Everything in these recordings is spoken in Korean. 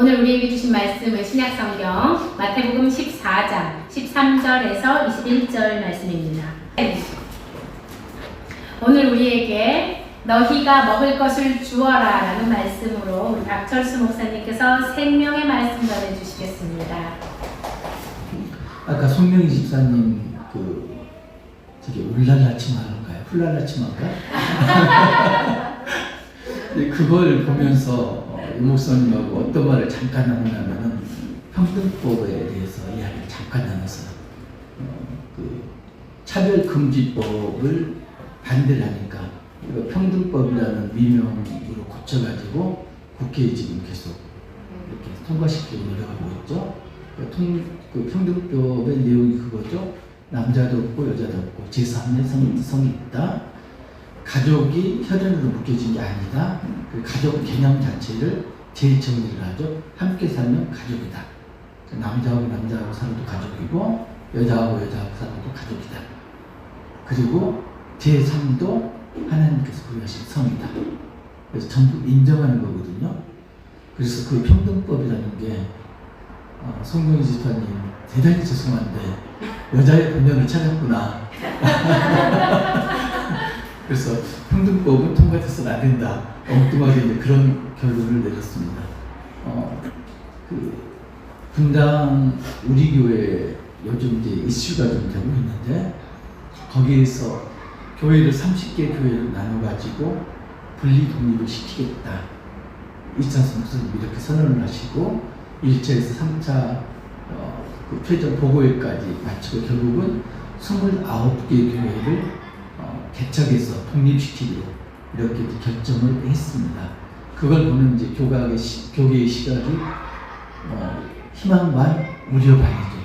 오늘 우리에게 주신 말씀은 신약성경 마태복음 14장 13절에서 21절 말씀입니다. 오늘 우리에게 너희가 먹을 것을 주어라 라는 말씀으로 우리 박철수 목사님께서 생명의 말씀 전해주시겠습니다. 아까 손명희 집사님 저기 울랄라 치마인가요? 훌랄라 치마인가? 그걸 보면서 이 목사님하고 어떤 말을 잠깐 나누냐면은 평등법에 대해서 이야기를 잠깐 나눴어요. 차별금지법을 반대를 하니까 평등법이라는 미명으로 고쳐가지고 국회에 지금 계속 이렇게 통과시키고 노력하고 있죠. 그 평등법의 내용이 그거죠. 남자도 없고 여자도 없고 제3의 성이 있다. 가족이 혈연으로 묶여진 게 아니다. 그 가족 개념 자체를 재정의를 하죠. 함께 살면 가족이다. 남자하고 남자하고 살아도 가족이고 여자하고 여자하고 살아도 가족이다. 그리고 제3도 하나님께서 부여하신 성이다. 그래서 전부 인정하는 거거든요. 그래서 그 평등법이라는 게 송명희 집사님 대단히 죄송한데 여자의 본연을 찾았구나. 그래서 평등법은 통과돼서는 안 된다. 엉뚱하게 이제 그런 결론을 내렸습니다. 분당 우리 교회 요즘 이제 이슈가 좀 되고 있는데 거기에서 교회를 30개 교회를 나눠가지고 분리 독립을 시키겠다. 이찬수 목사님이 이렇게 선언을 하시고 1차에서 3차 최종 보고회까지 마치고 결국은 29개 교회를 개척해서 독립시키기로 이렇게 결정을 했습니다. 그걸 보면 이제 교계의 시각이 희망 반 우려 반이죠.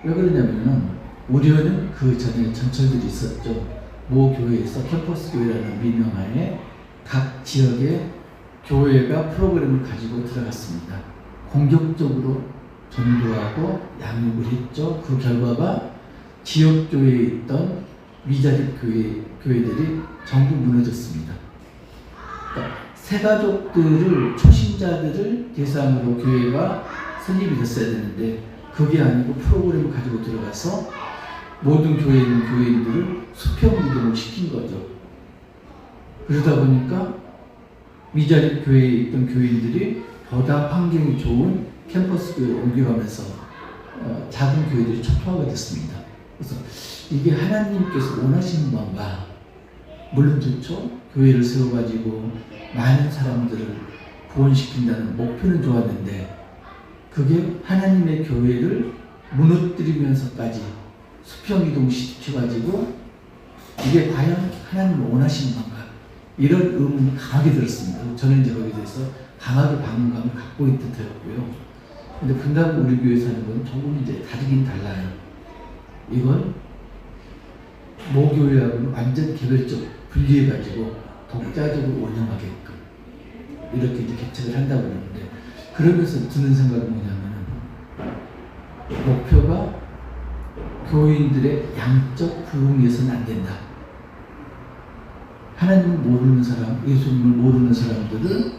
왜 그러냐면은 우려는 그 전에 전철들이 있었죠. 모 교회에서 캠퍼스 교회라는 미명하에 각 지역의 교회가 프로그램을 가지고 들어갔습니다. 공격적으로 전도하고 양육을 했죠. 그 결과가 지역 교회에 있던 미자립 교회들이 전부 무너졌습니다. 그러니까 새가족들을 초신자들을 대상으로 교회가 설립이 됐어야 되는데 그게 아니고 프로그램을 가지고 들어가서 모든 교회에 있는 교회인들을 수평 이동을 시킨 거죠. 그러다 보니까 미자립 교회에 있던 교인들이 보다 환경이 좋은 캠퍼스 교회로 옮겨가면서 작은 교회들이 초토화가 됐습니다. 그래서 이게 하나님께서 원하시는 건가? 물론 좋죠. 교회를 세워가지고 많은 사람들을 구원시킨다는 목표는 좋았는데 그게 하나님의 교회를 무너뜨리면서까지 수평이동 시켜가지고 이게 과연 하나님을 원하시는 건가? 이런 의문이 강하게 들었습니다. 저는 이제 거기에 대해서 강하게 반감을 갖고 있는 듯했고요. 근데 분당 우리 교회 사는 건 조금 이제 다르긴 달라요. 이건 모교회하고는 완전 개별적 분리해가지고 독자적으로 운영하게끔 이렇게 이제 개척을 한다고 그러는데 그러면서 드는 생각은 뭐냐면은 목표가 교인들의 양적 부흥해서는 안 된다. 하나님을 모르는 사람, 예수님을 모르는 사람들을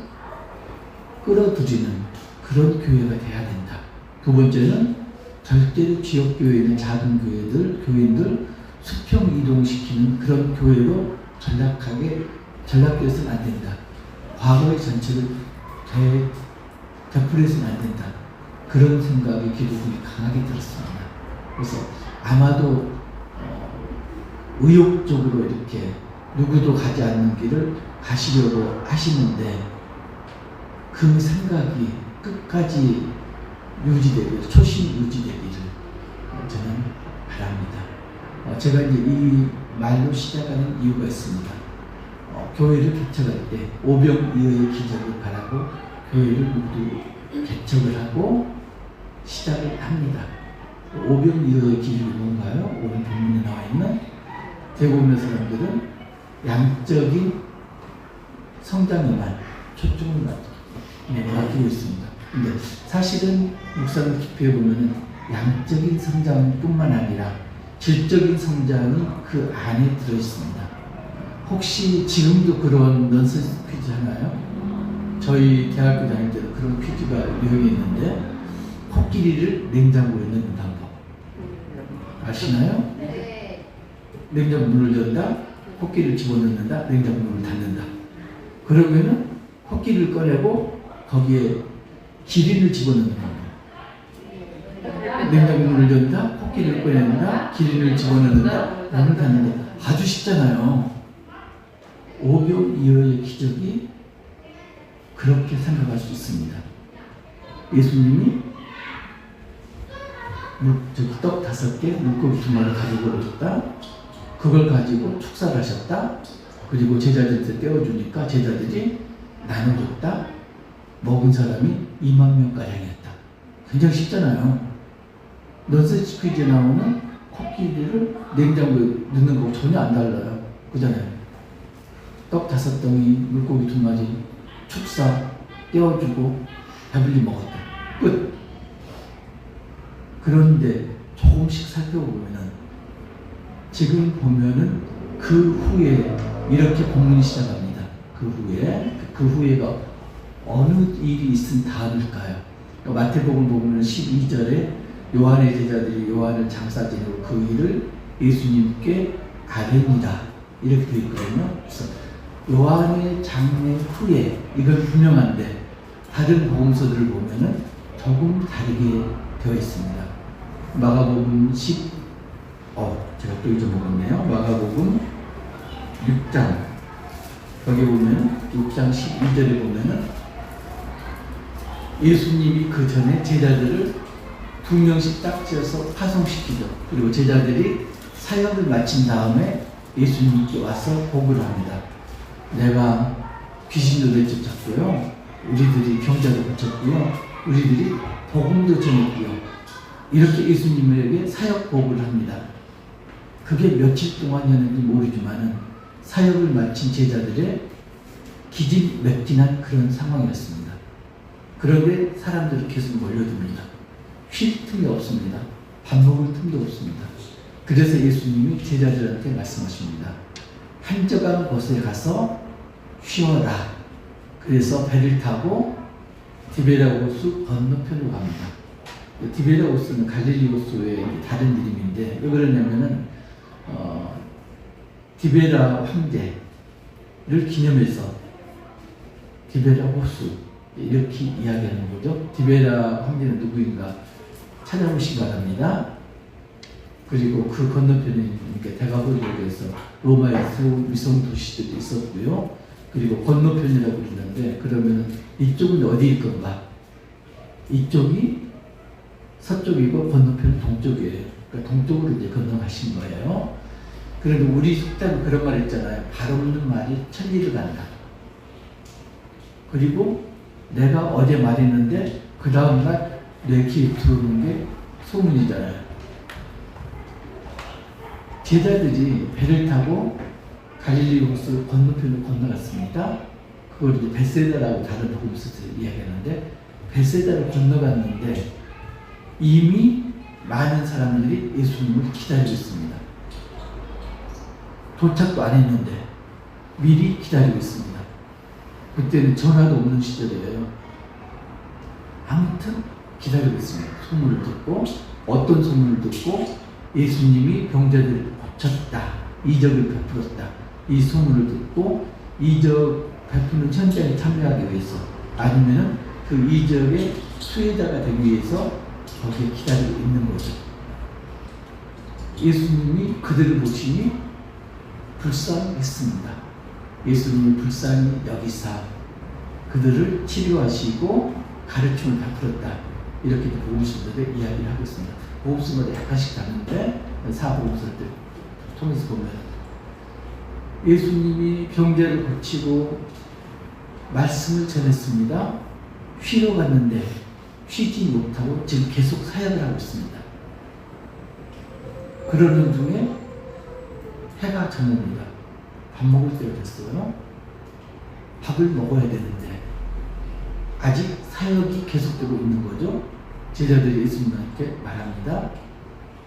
끌어들이는 그런 교회가 돼야 된다. 두 번째는 절대로 지역교회에 있는 작은 교인들 수평 이동시키는 그런 교회로 전락되어서는 안 된다. 과거의 전체를 되풀이해서는 안 된다. 그런 생각이 기독교인이 강하게 들었습니다. 그래서 아마도 의욕적으로 이렇게 누구도 가지 않는 길을 가시려고 하시는데 그 생각이 끝까지 유지되고 초심 유지되기를 저는 바랍니다. 제가 이제 이 말로 시작하는 이유가 있습니다. 교회를 개척할 때 오병이어의 기적을 바라고 교회를 모두 개척을 하고 시작을 합니다. 오병이어의 기적이 뭔가요? 오늘 본문에 나와 있는 대부분의 사람들은 양적인 성장에만 초점을 맞추고 있습니다. 근데 사실은 묵상을 깊이 해보면 양적인 성장뿐만 아니라 질적인 성장이 그 안에 들어있습니다. 혹시 지금도 그런 넌센스 퀴즈 하나요? 저희 대학교 다닐 때도 그런 퀴즈가 유행했는데 코끼리를 냉장고에 넣는 방법 아시나요? 네. 냉장고 문을 연다, 코끼리를 집어넣는다, 냉장고 문을 닫는다. 그러면은 코끼리를 꺼내고 거기에 기린을 집어넣는 방법. 냉장고 문을 연다, 코끼리를 꺼낸다, 기린을 집어넣는다, 문을 닫는다. 아주 쉽잖아요. 5秒이하의 기적이 그렇게 생각할 수 있습니다. 예수님이 떡 5개, 물고기 2마리 가지고 오셨다. 그걸 가지고 축사를 하셨다. 그리고 제자들한테 떼어주니까 제자들이 나눠줬다. 먹은 사람이 2만 명가량이었다. 굉장히 쉽잖아요. 넌센스 퀴즈에 나오는 코끼리를 냉장고에 넣는 거 전혀 안 달라요. 그잖아요. 떡 5덩이, 물고기 2마리, 축사, 떼어주고 배불리 먹었다. 끝. 그런데 조금씩 살펴보면은 지금 보면은 그 후에 이렇게 본문이 시작합니다. 그 후에가 어느 일이 있은 다음일까요? 마태복음 보면 12절에 요한의 제자들이 요한을 장사 지내고 그 일을 예수님께 아뢰니라 이렇게 되어 있거든요. 그래서 요한의 장례 후에 이건 분명한데 다른 복음서들을 보면은 조금 다르게 되어 있습니다. 마가복음 제가 또 잊어먹었네요. 마가복음 6장 여기 보면 6장 12절에 보면은 예수님이 그 전에 제자들을 2명씩 딱 지어서 파송시키죠. 그리고 제자들이 사역을 마친 다음에 예수님께 와서 보고를 합니다. 내가 귀신도 내쫓았고요. 우리들이 병자도 고쳤고요. 우리들이 복음도 전했고요. 이렇게 예수님에게 사역 보고를 합니다. 그게 며칠 동안이었는지 모르지만은 사역을 마친 제자들의 기진맥진한 그런 상황이었습니다. 그런데 사람들은 계속 몰려듭니다. 쉴 틈이 없습니다. 밥 먹을 틈도 없습니다. 그래서 예수님이 제자들한테 말씀하십니다. 한적한 곳에 가서 쉬어라. 그래서 배를 타고 디베라호수 건너편으로 갑니다. 디베라호수는 갈릴리 호수의 다른 이름인데 왜 그러냐면은 디베라 황제를 기념해서 디베라 호수 이렇게 이야기하는 거죠. 디베라 황제는 누구인가 찾아보시기 바랍니다. 그리고 그 건너편에 대가보리에서 로마의 위성 도시들도 있었고요. 그리고 건너편이라고 부르는데 그러면 이쪽은 어디일 건가? 이쪽이 서쪽이고 건너편은 동쪽이에요. 그러니까 동쪽으로 이제 건너가신 거예요. 그런데 우리 속담에 그런 말 있잖아요. 발 없는 말이 천리를 간다. 그리고 내가 어제 말했는데 그 다음날 내 귀에 들어오는 게 소문이잖아요. 제자들이 배를 타고 갈릴리 호수 건너편으로 건너갔습니다. 그걸 이제 베세다라고 다른 복음서들이 이야기하는데 베세다를 건너갔는데 이미 많은 사람들이 예수님을 기다리고 있습니다. 도착도 안 했는데 미리 기다리고 있습니다. 그때는 전화도 없는 시절이에요. 아무튼 기다리고 있습니다. 소문을 듣고 어떤 소문을 듣고 예수님이 병자들을 고쳤다. 이적을 베풀었다. 이 소문을 듣고 이적 베푸는 현장에 참여하기 위해서 아니면은 그 이적의 수혜자가 되기 위해서 거기에 기다리고 있는 거죠. 예수님이 그들을 보시니 불쌍했습니다. 예수님이 불쌍히 여기사 그들을 치료하시고 가르침을 베풀었다. 이렇게 복음서들의 이야기를 하고 있습니다. 복음서마다 약간씩 다른데 사복음서들 통해서 보면 예수님이 병자를 고치고 말씀을 전했습니다. 쉬러 갔는데 쉬지 못하고 지금 계속 사역을 하고 있습니다. 그러는 중에 해가 졌습니다. 밥 먹을 때가 됐어요. 밥을 먹어야 되는데 아직 사역이 계속되고 있는 거죠. 제자들이 예수님한테 말합니다.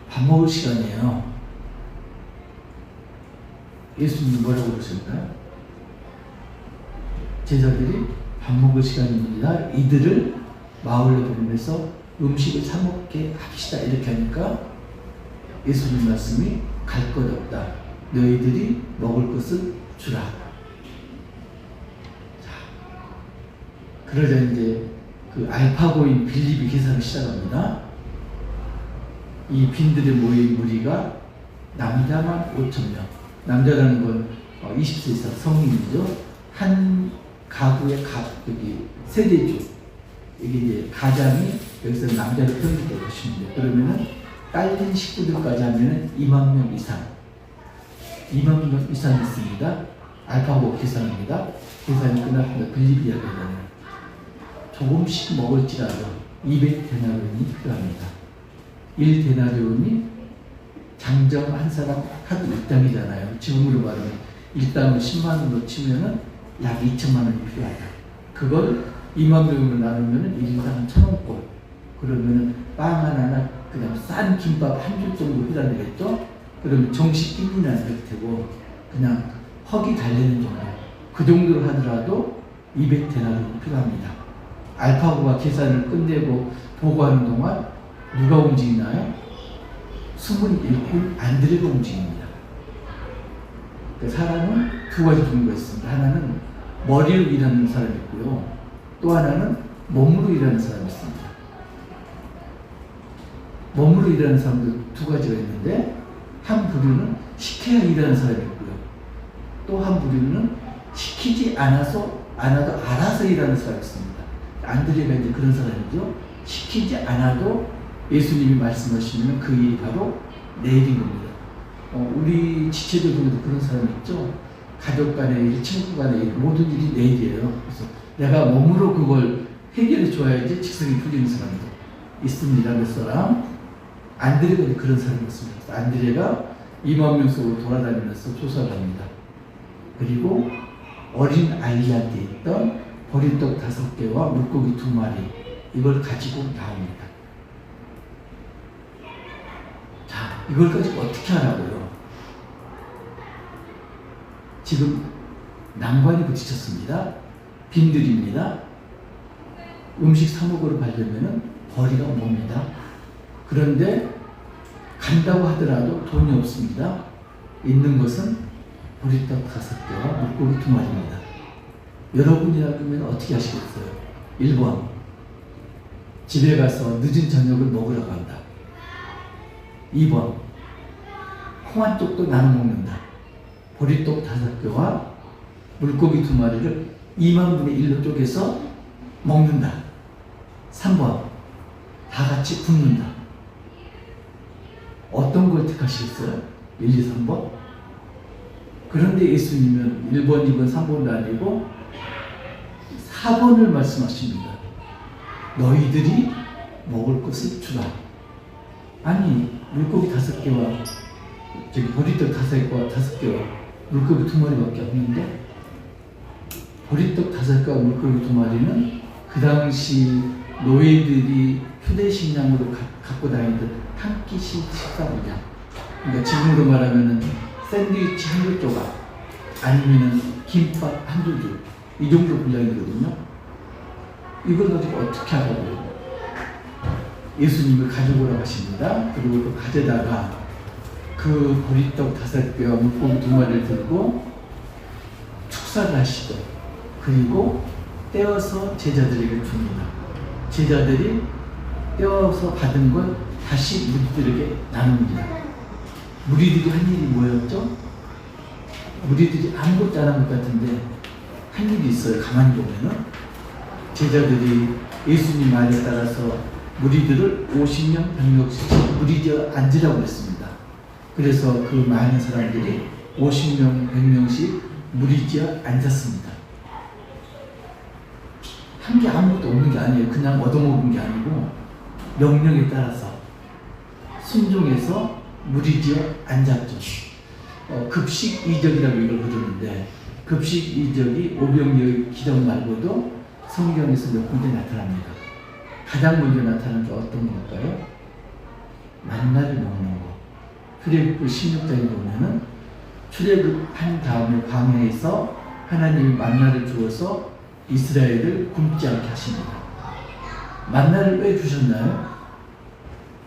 밥 먹을 시간이에요. 예수님이 뭐라고 그러셨나요? 제자들이 밥 밥 먹을 시간입니다. 이들을 마을로 보내면서 음식을 사 먹게 합시다. 이렇게 하니까 예수님 말씀이 갈 것 없다. 너희들이 먹을 것을 주라. 자, 그러자 이제 그 알파고인 빌립이 계산을 시작합니다. 이 빈들의 모인 무리가 남자만 5,000명. 남자라는 건 20세 이상 성인이죠. 한 가구의 여기 세대주. 이게 이제 가장이 여기서 남자로 표현될 것입니다. 그러면은 딸린 식구들까지 하면은 2만 명 이상. 2만 명 이상 있습니다. 알파고 계산입니다. 계산이 끝났습니다. 빌립 이야기는 조금씩 먹을지라도 200데나리온이 필요합니다. 1데나리온이 장정 한 사람 하루 일당이잖아요. 지금으로 말하면 일당을 10만 원으로 치면은 약 2천만 원이 필요하다. 그걸 2만 명으로 나누면은 1인당 1,000원꼴. 그러면은 빵 하나나 그냥 싼 김밥 한 줄 정도 필요하겠죠? 그러면 정식 끼니는 안 될 테고 그냥 허기 달래는 정도. 그 정도로 하더라도 200데나리온이 필요합니다. 알파고가 계산을 끝내고 보고하는 동안 누가 움직이나요? 21군 안드레가 움직입니다. 그러니까 사람은 두 가지 종류가 있습니다. 하나는 머리로 일하는 사람이 있고요. 또 하나는 몸으로 일하는 사람이 있습니다. 몸으로 일하는 사람도 두 가지가 있는데 한 부류는 시켜야 일하는 사람이 있고요. 또 한 부류는 시키지 않아도 알아서 일하는 사람이 있습니다. 안드레가 이제 그런 사람이죠. 시키지 않아도 예수님이 말씀하시면 그 일이 바로 내 일인 겁니다. 우리 지체들 중에도 그런 사람이 있죠. 가족 간의 일, 친구 간의 일, 모든 일이 내 일이에요. 그래서 내가 몸으로 그걸 해결해 줘야지 직성이 풀리는 사람도 있습니다. 몇 사람. 안드레가 그런 사람이었습니다. 안드레가 2만 명 속으로 돌아다니면서 조사를 합니다. 그리고 어린 아이한테 있던 보리떡 5개와 물고기 2마리 이걸 가지고 나옵니다. 자, 이걸 가지고 어떻게 하라고요? 지금 난관이 부딪혔습니다. 빈들입니다. 음식 사 먹으러 가려면 거리가 멉니다. 그런데 간다고 하더라도 돈이 없습니다. 있는 것은 보리떡 5개와 물고기 2마리입니다. 여러분이라면 어떻게 하시겠어요? 1번, 집에 가서 늦은 저녁을 먹으러 간다. 2번, 콩 한 쪽도 나눠 먹는다. 보리떡 5개와 물고기 2마리를 2만 분의 1로 쪼개서 먹는다. 3번, 다 같이 굶는다. 어떤 걸 택하시겠어요? 1, 2, 3번? 그런데 예수님은 1번, 2번, 3번도 아니고 4번을 말씀하십니다. 너희들이 먹을 것을 주라. 아니, 물고기 5개와 보리떡 5개와 물고기 2마리밖에 없는데 보리떡 5개와 물고기 2마리는 그 당시 노예들이 휴대식량으로 갖고 다니던 한 끼씩 식사분량. 그러니까 지금으로 말하면 샌드위치 한 조각 아니면 김밥 한 줄 이 정도 분량이거든요. 이걸 가지고 어떻게 하라고요? 예수님을 가져오라고 하십니다. 그리고 그 가져다가 그 보리떡 5개와 물고기 2마리를 들고 축사를 하시고 그리고 떼어서 제자들에게 줍니다. 제자들이 떼어서 받은 걸 다시 무리들에게 나눕니다. 무리들이 한 일이 뭐였죠? 무리들이 아무것도 안 한 것 같은데 한 일이 있어요. 가만히 보면은 제자들이 예수님 말에 따라서 무리들을 50명, 100명씩 무리지어 앉으라고 했습니다. 그래서 그 많은 사람들이 50명, 100명씩 무리지어 앉았습니다. 한 게 아무것도 없는 게 아니에요. 그냥 얻어먹은 게 아니고 명령에 따라서 순종해서 무리지어 앉았죠. 급식 이적이라고 이걸 부르는데 급식 이적이 오병이의 기적 말고도 성경에서 몇 군데 나타납니다. 가장 먼저 나타나는 게 어떤 걸까요? 만나를 먹는 거. 출애굽기 16장에 보면은 출애굽한 다음에 광야에서 하나님이 만나를 주어서 이스라엘을 굶지 않게 하십니다. 만나를 왜 주셨나요?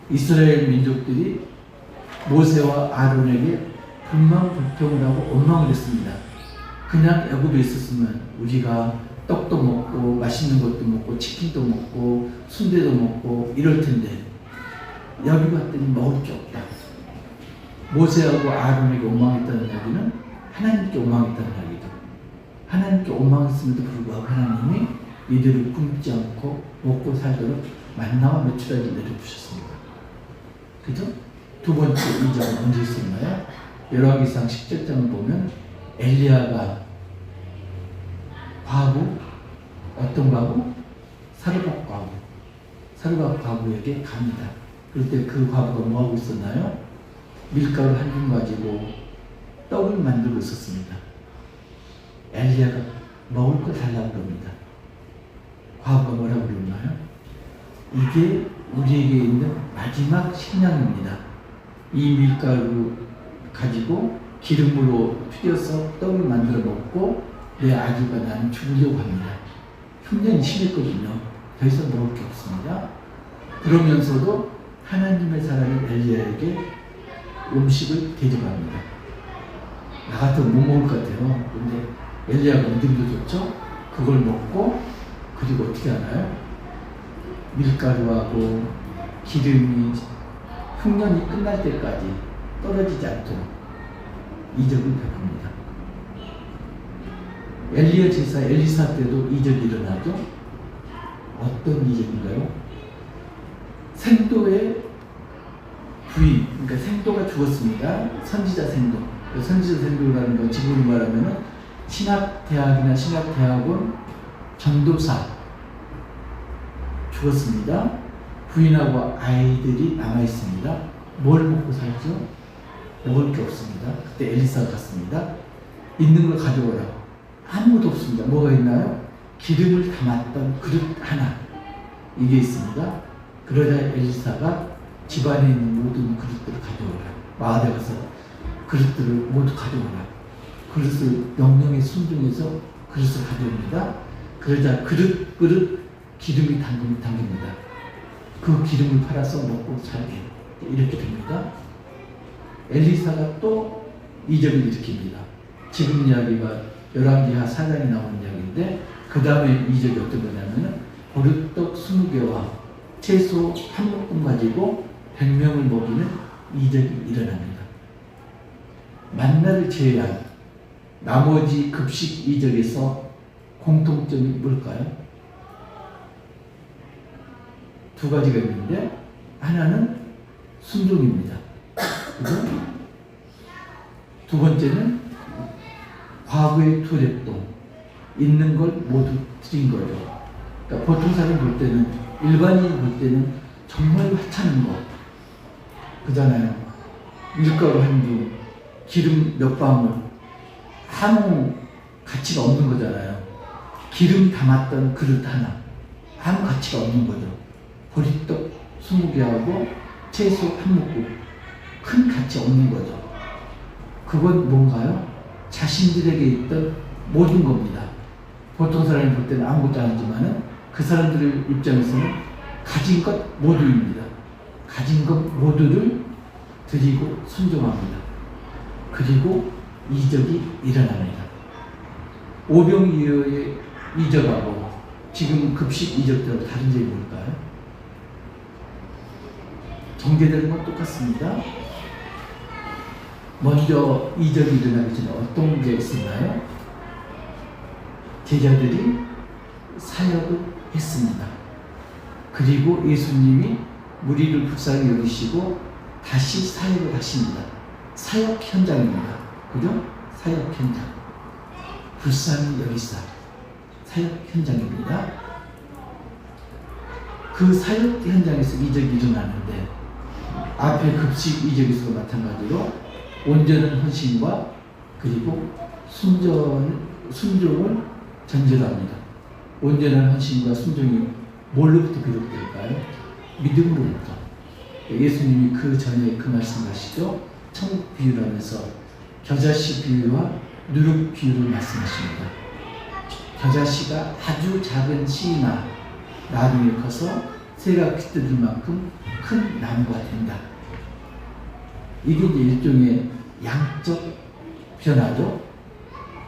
이스라엘 민족들이 모세와 아론에게 불만 불평을 하고 원망을 했습니다. 그냥 애굽에 있었으면 우리가 떡도 먹고 맛있는 것도 먹고 치킨도 먹고 순대도 먹고 이럴 텐데 여기 왔더니 먹을 게 없다. 모세하고 아론에게 원망했다는 이야기는 하나님께 원망했다는 이야기죠. 하나님께 원망했음에도 불구하고 하나님이 이들을 굶지 않고 먹고 살도록 만나와 메추라기를 내려주셨습니다. 그죠? 두 번째 이적은 언제 있었나요? 열왕기상 17장을 보면 엘리야가 과부, 어떤 과부? 사르밧 과부. 사르밧 과부에게 갑니다. 그럴 때 그 과부가 뭐하고 있었나요? 밀가루 한 줌 가지고 떡을 만들고 있었습니다. 엘리야가 먹을 거 달라고 그럽니다. 과부가 뭐라고 그러나요? 이게 우리에게 있는 마지막 식량입니다. 이 밀가루 가지고 기름으로 튀겨서 떡을 만들어 먹고 내 아기가 나는 죽으려고 합니다. 흉년이 심했거든요. 더 이상 먹을 게 없습니다. 그러면서도 하나님의 사람인 엘리야에게 음식을 대접합니다. 나 같으면 못 먹을 것 같아요. 근데 엘리야가 믿음도 좋죠? 그걸 먹고 그리고 어떻게 하나요? 밀가루하고 기름이 흉년이 끝날 때까지 떨어지지 않도록 이적을 베풉니다. 엘리야 제사 엘리사 때도 이적이 일어나죠. 어떤 이적인가요? 생도의 부인, 그러니까 생도가 죽었습니다. 선지자 생도. 선지자 생도라는 건 지금으로 말하면 신학대학이나 신학대학원 전도사 죽었습니다. 부인하고 아이들이 남아있습니다. 뭘 먹고 살죠? 먹을 게 없습니다. 그때 엘리사가 갔습니다. 있는 걸 가져오라. 아무것도 없습니다. 뭐가 있나요? 기름을 담았던 그릇 하나. 이게 있습니다. 그러자 엘리사가 집안에 있는 모든 그릇들을 가져오라. 마을에 가서 그릇들을 모두 가져오라. 그릇을 명령에 순종해서 그릇을 가져옵니다. 그러자 그릇 기름이 담깁니다. 그 기름을 팔아서 먹고 살게 이렇게 됩니다. 엘리사가 또 이적을 일으킵니다. 지금 이야기가 열왕기하 4장에 나오는 이야기인데 그 다음에 이적이 어떤 거냐면 보리떡 20개와 채소 한 묶음 가지고 100명을 먹이는 이적이 일어납니다. 만나를 제외한 나머지 급식 이적에서 공통점이 뭘까요? 두 가지가 있는데 하나는 순종입니다. 그죠? 두 번째는 과거의 투랩도 있는 걸 모두 드린 거죠. 그러니까 보통 사람 볼 때는 일반인 볼 때는 정말 하찮은 거 그잖아요. 밀가루 한 줌, 기름 몇 방울 아무 가치가 없는 거잖아요. 기름 담았던 그릇 하나 아무 가치가 없는 거죠. 보리떡 20개하고 채소 한 묶음 큰 가치 없는 거죠. 그건 뭔가요? 자신들에게 있던 모든 겁니다. 보통 사람이 볼 때는 아무것도 아니지만은 그 사람들 입장에서는 가진 것 모두입니다. 가진 것 모두를 드리고 순종합니다. 그리고 이적이 일어납니다. 오병이어의 이적하고 지금 급식 이적들하고 다른 점이 뭘까요? 전개되는 건 똑같습니다. 먼저 이적이 일어나기 전에 어떤 게 있었나요? 제자들이 사역을 했습니다. 그리고 예수님이 무리를 불쌍히 여기시고 다시 사역을 하십니다. 사역 현장입니다. 그죠? 사역 현장. 불쌍히 여기사. 사역 현장입니다. 그 사역 현장에서 이적이 일어나는데 앞에 급식 이적에서도 마찬가지로 온전한 헌신과 그리고 순종을 전제합니다. 온전한 헌신과 순종이 뭘로부터 비롯될까요? 믿음으로부터. 예수님이 그 전에 그 말씀하시죠. 천국 비유를 하면서 겨자씨 비유와 누룩 비유를 말씀하십니다. 겨자씨가 아주 작은 씨나 나중에 커서 새가 깃들일 만큼 큰 나무가 된다. 이게 이제 일종의 양적 변화죠.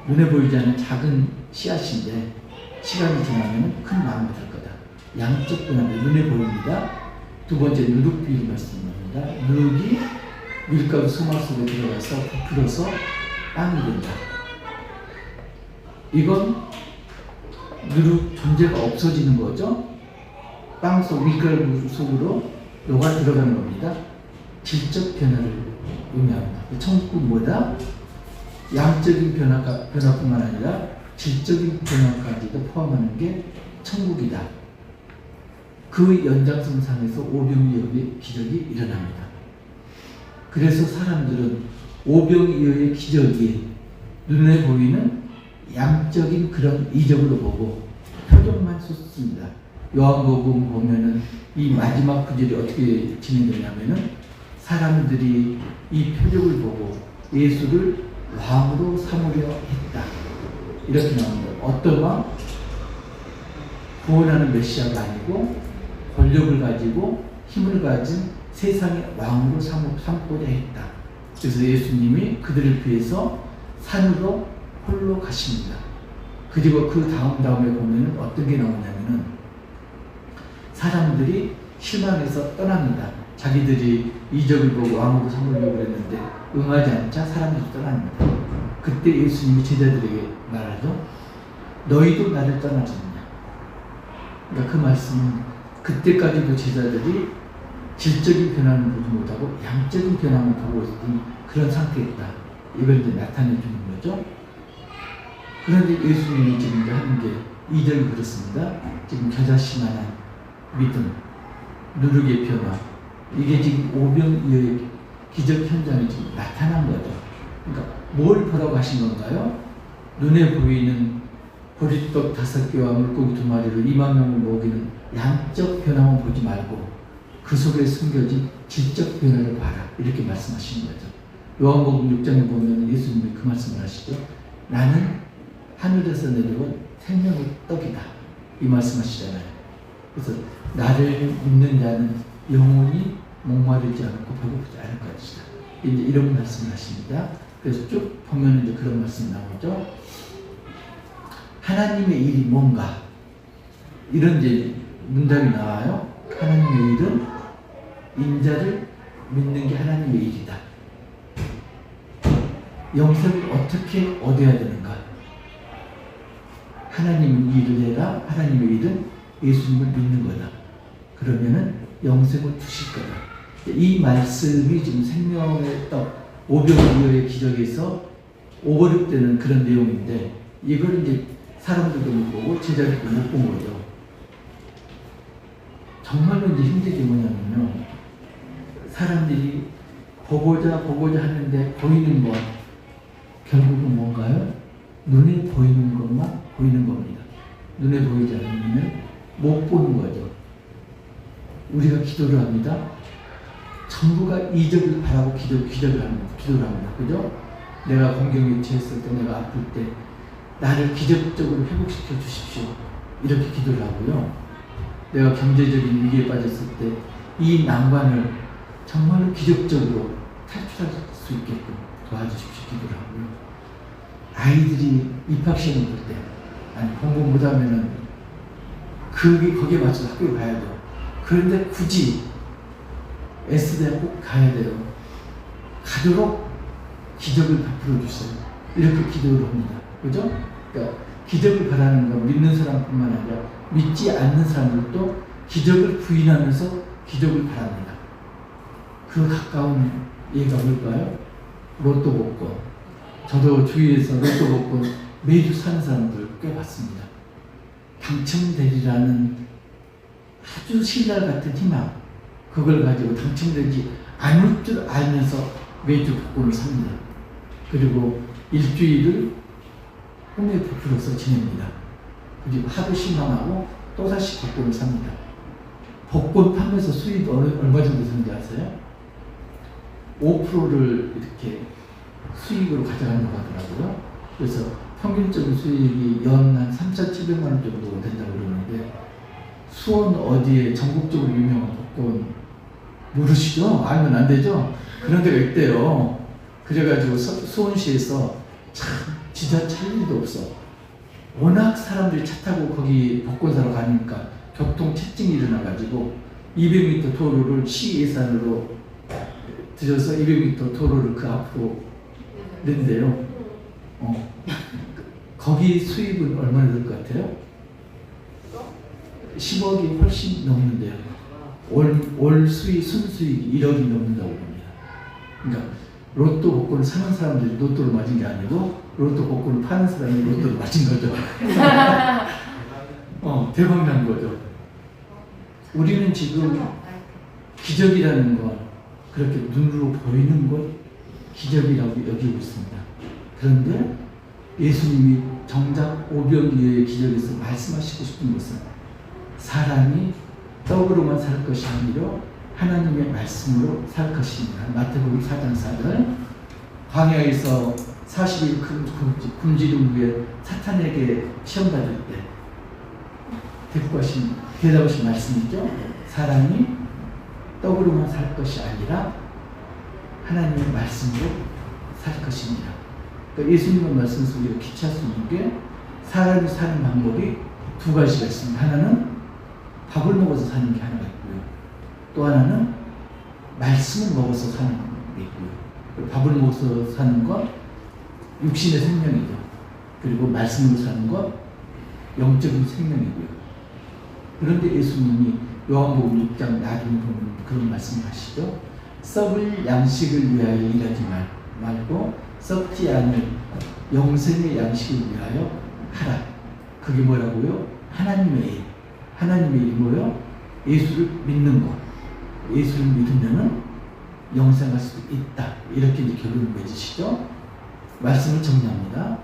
눈에 보이지 않는 작은 씨앗인데 시간이 지나면 큰 나무가 될 거다. 양적 변화가 눈에 보입니다. 두 번째 누룩 비유 말씀합니다. 누룩이 밀가루 수막 속에 들어가서 부풀어서 빵이 된다. 이건 누룩 존재가 없어지는 거죠. 빵 속 밀가루 속으로 녹아 들어가는 겁니다. 질적 변화를 의미합니다. 천국은 뭐다? 양적인 변화뿐만 아니라 질적인 변화까지도 포함하는 게 천국이다. 그 연장선상에서 오병이어의 기적이 일어납니다. 그래서 사람들은 오병이어의 기적이 눈에 보이는 양적인 그런 이적으로 보고 표정만 쏟습니다. 요한복음 보면은 이 마지막 구절이 어떻게 진행되냐면은 사람들이 이 표적을 보고 예수를 왕으로 삼으려 했다. 이렇게 나옵니다. 어떤 왕? 구원하는 메시아가 아니고 권력을 가지고 힘을 가진 세상의 왕으로 삼고자 했다. 그래서 예수님이 그들을 위해서 산으로 홀로 가십니다. 그리고 그 다음에 보면 어떤 게 나오냐면은 사람들이 실망해서 떠납니다. 자기들이 이적을 보고 왕으로 삼으려고 했는데 응하지 않자 사람들이 떠납니다. 그때 예수님이 제자들에게 말하죠. 너희도 나를 떠나지 않냐. 그러니까 그 말씀은 그때까지도 제자들이 질적인 변화는 보지 못하고 양적인 변화만 보고 있던 그런 상태였다. 이걸 이제 나타내 주는 거죠. 그런데 예수님이 지금 하는 게 2절 그렇습니다. 지금 겨자씨만한 믿음, 누룩의 변화, 이게 지금 오병이어의 기적 현장에 지금 나타난 거죠. 그러니까 뭘 보라고 하신 건가요? 눈에 보이는 보리떡 5개와 물고기 2마리를 2만 명을 먹이는 양적 변화만 보지 말고 그 속에 숨겨진 질적 변화를 봐라. 이렇게 말씀하시는 거죠. 요한복음 6장에 보면 예수님이 그 말씀을 하시죠. 나는 하늘에서 내려온 생명의 떡이다. 이 말씀하시잖아요. 그래서 나를 믿는 자는 영원히 목마르지 않고 배고프지 않을 것이다. 이제 이런 말씀을 하십니다. 그래서 쭉 보면 이제 그런 말씀이 나오죠. 하나님의 일이 뭔가 이런 이제 문답이 나와요. 하나님의 일은 인자를 믿는 게 하나님의 일이다. 영생을 어떻게 얻어야 되는가? 하나님은 일을 해라. 하나님의 일은 예수님을 믿는 거다. 그러면은 영생을 주실 거다. 이 말씀이 지금 생명의 떡, 오병이어의 기적에서 오버랩되는 그런 내용인데 이걸 이제 사람들도 못 보고 제자들도 못 본 거죠. 정말로 이제 힘든 게 뭐냐면요. 사람들이 보고자 하는데 보이는 것, 결국은 뭔가요? 눈에 보이는 것만 보이는 겁니다. 눈에 보이지 않으면 못 보는 거죠. 우리가 기도를 합니다. 전부가 이적을 바라고 기도를 합니다. 그죠? 내가 공경에 처했을 때, 내가 아플 때, 나를 기적적으로 회복시켜 주십시오. 이렇게 기도를 하고요. 내가 경제적인 위기에 빠졌을 때, 이 난관을 정말로 기적적으로 탈출할 수 있게끔 도와주십시오. 기도를 하고요. 아이들이 입학시험을 볼 때, 아니, 공부 못하면은, 거기에 맞춰서 학교에 가야 돼요. 그런데 굳이 S대학 꼭 가야 돼요. 가도록 기적을 베풀어 주세요. 이렇게 기도를 합니다. 그죠? 그러니까 기적을 바라는 건 믿는 사람뿐만 아니라 믿지 않는 사람들도 기적을 부인하면서 기적을 바랍니다. 그 가까운 예가 뭘까요? 로또 복권. 저도 주위에서 로또 복권 매주 사는 사람들 꽤 봤습니다. 당첨되리라는 아주 신랄 같은 희망, 그걸 가지고 당첨되지 않을 줄 알면서 매주 복권을 삽니다. 그리고 일주일을 꿈에 부풀어서 지냅니다. 그리고 하루 실망하고 또다시 복권을 삽니다. 복권 판매에서 수익 얼마 정도 되는지 아세요? 5%를 이렇게 수익으로 가져간다고 하더라고요. 그래서 평균적인 수익이 연 한 3,700만 원 정도 된다고 그러는데 수원 어디에 전국적으로 유명한 복권 모르시죠? 알면 안 되죠? 그런 데가 있대요. 그래가지고 수원시에서 참 진짜 찰 일도 없어. 워낙 사람들이 차 타고 거기 복권 사러 가니까 교통 체증이 일어나가지고 200m 도로를 시 예산으로 들여서 200m 도로를 그 앞으로 낸대요. 거기 수입은 얼마나 될 것 같아요? 10억이 훨씬 넘는데요. 월 수입, 순수익이 1억이 넘는다고 봅니다. 그러니까 로또 복권을 사는 사람들이 로또를 맞은 게 아니고 로또 복권을 파는 사람이 로또를 맞은 거죠. 대박 난 거죠. 우리는 지금 기적이라는 건 그렇게 눈으로 보이는 것 기적이라고 여기고 있습니다. 그런데 예수님이 정작 오병이어의 기적에서 말씀하시고 싶은 것은 사람이 떡으로만 살 것이 아니라 하나님의 말씀으로 살 것입니다. 마태복음 4장 4절. 광야에서 40일 굶주린 후에 사탄에게 시험 받을 때 대답하신 말씀이죠. 사람이 떡으로만 살 것이 아니라 하나님의 말씀으로 살 것입니다. 그러니까 예수님의 말씀 속에 기초할 수 있는 게 사람이 사는 방법이 두 가지가 있습니다. 하나는 밥을 먹어서 사는 게 하나가 있고요. 또 하나는 말씀을 먹어서 사는 게 있고요. 밥을 먹어서 사는 건 육신의 생명이죠. 그리고 말씀으로 사는 건 영적인 생명이고요. 그런데 예수님이 요한복음 6장 나중에 보면 그런 말씀을 하시죠. 썩을 양식을 위하여 일하지 말고 썩지 않을 영생의 양식을 위하여 하라. 그게 뭐라고요? 하나님의 일. 하나님의 일이 뭐요? 예수를 믿는 것. 예수를 믿으면은 영생할 수 있다. 이렇게 이제 결론을 맺으시죠. 말씀을 정리합니다.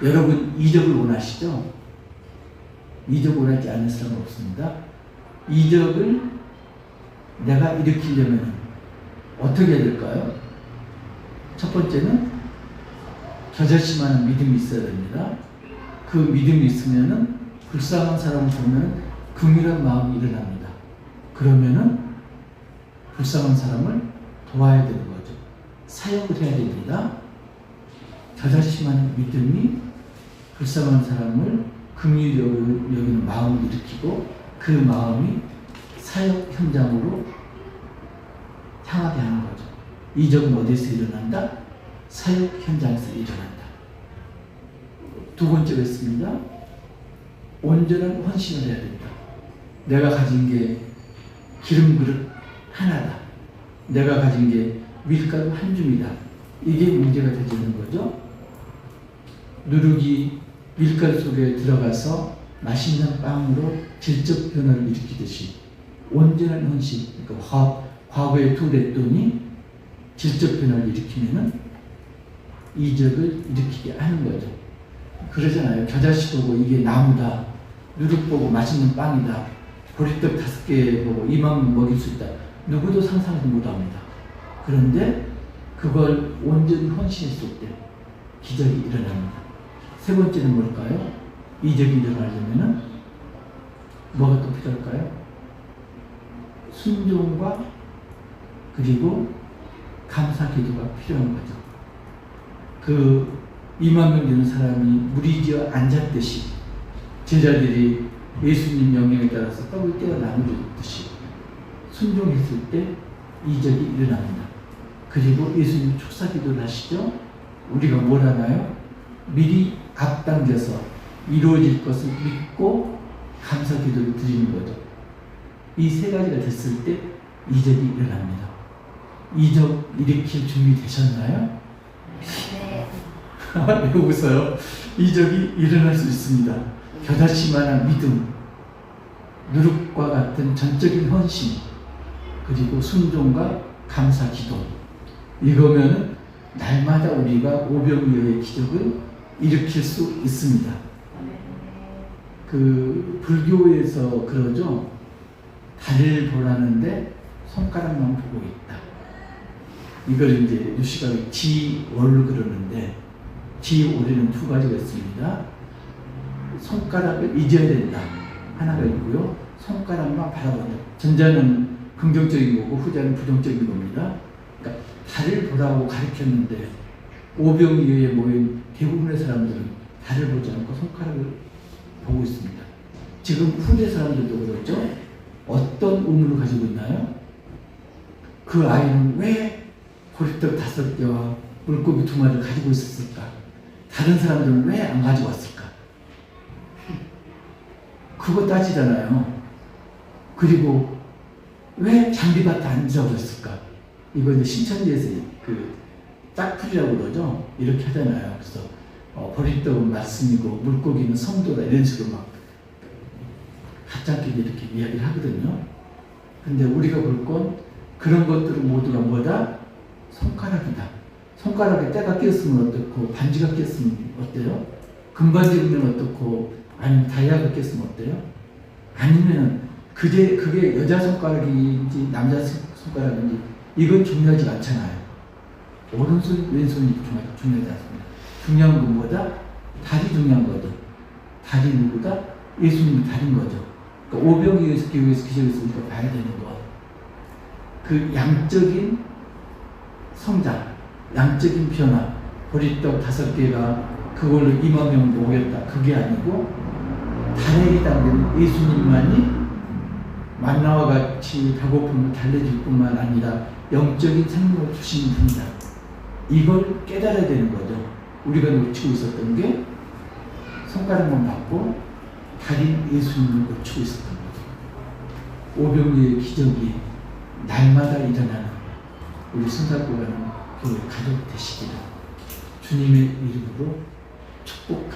여러분 이적을 원하시죠? 이적을 원하지 않는 사람은 없습니다. 이적을 내가 일으키려면 어떻게 해야 될까요? 첫 번째는 겨자씨만한 믿음이 있어야 됩니다. 그 믿음이 있으면은 불쌍한 사람을 보면 긍휼한 마음이 일어납니다. 그러면은 불쌍한 사람을 도와야 되는 거죠. 사역을 해야 됩니다. 겨자씨만한 믿음이 불쌍한 사람을 긍휼히 여기는 마음을 일으키고 그 마음이 사역 현장으로 향하게 하는 거죠. 이적은 어디서 일어난다? 사역 현장에서 일어난다. 두 번째가 있습니다. 온전한 헌신을 해야 된다. 내가 가진 게 기름 그릇 하나다. 내가 가진 게 밀가루 한 줌이다. 이게 문제가 되는 거죠. 누룩이 밀가루 속에 들어가서 맛있는 빵으로 질적 변화를 일으키듯이 온전한 헌신, 그러니까 과거의 두 렛돈이 질적 변화를 일으키면은 이적을 일으키게 하는 거죠. 그러잖아요. 겨자씨 보고 이게 나무다. 누룩 보고 맛있는 빵이다. 보리떡 5개 보고 이만 먹일 수 있다. 누구도 상상도 못합니다. 그런데 그걸 온전히 헌신했을 때 기적이 일어납니다. 세 번째는 뭘까요? 이적이 일어나려면은 뭐가 또 필요할까요? 순종과 그리고 감사 기도가 필요한 거죠. 그 2만 명 되는 사람이 무리지어 앉았듯이 제자들이 예수님 명령에 따라서 떡을 떼어 나누듯이 순종했을 때 이적이 일어납니다. 그리고 예수님 축사 기도를 하시죠. 우리가 뭘 하나요? 미리 앞당겨서 이루어질 것을 믿고 감사 기도를 드리는 거죠. 이 세 가지가 됐을 때 이적이 일어납니다. 이적 일으킬 준비 되셨나요? 네. 왜 웃어요? 이적이 일어날 수 있습니다. 겨자씨만한 믿음, 누룩과 같은 전적인 헌신, 그리고 순종과 감사 기도. 이거면은 날마다 우리가 오병이어의 기적을 일으킬 수 있습니다. 그 불교에서 그러죠. 달을 보라는데 손가락만 보고 있다. 이걸 이제 유시가 지월로 그러는데 지오리는 두 가지가 있습니다. 손가락을 잊어야 된다. 하나가 있고요. 손가락만 바라본다. 전자는 긍정적인 거고 후자는 부정적인 겁니다. 그러니까 달을 보라고 가르쳤는데 오병이어에 모인 대부분의 사람들은 달을 보지 않고 손가락을 보고 있습니다. 지금 후대 사람들도 그렇죠. 어떤 의문을 가지고 있나요? 그 아이는 왜 보리떡 5개와 물고기 2마리를 가지고 있었을까? 다른 사람들은 왜 안 가지고 왔을까? 그거 따지잖아요. 그리고 왜 장비밭에 안 잡았을까? 이거 이제 신천지에서 그 짝풀이라고 그러죠. 이렇게 하잖아요. 그래서 보리떡은 말씀이고 물고기는 성도다 이런 식으로 막 가짜끼리 이렇게 이야기를 하거든요. 근데 우리가 볼 건 그런 것들은 모두가 뭐다? 손가락이다. 손가락에 때가 끼었으면 어떻고 반지가 끼었으면 어때요? 금반지 입으면 어떻고 아니면 다이아가 끼었으면 어때요? 아니면 그게 여자 손가락인지 남자 손가락인지 이건 중요하지 않잖아요. 오른손 왼손이 중요하지 않습니다. 중요한 건 뭐다? 달이 중요한 거죠. 달이 누구다? 예수님이 달인 거죠. 그러니까 오병이어에서 교회에서 기적에서 우리가 봐야 되는 거. 그 양적인 성장, 양적인 변화, 보리떡 5개가 그걸로 2만 명을 모으겠다. 그게 아니고 달에 해당되는 예수님만이 만나와 같이 배고픔을 달래줄 뿐만 아니라 영적인 생명을 주시는 분이다. 이걸 깨달아야 되는 거죠. 우리가 놓치고 있었던 게 손가락만 받고 달인 예수님을 놓치고 있었던 거죠. 오병이어의 기적이 날마다 일어나는 우리 손잡고 가는 교회 가족 되시기를 주님의 이름으로 축복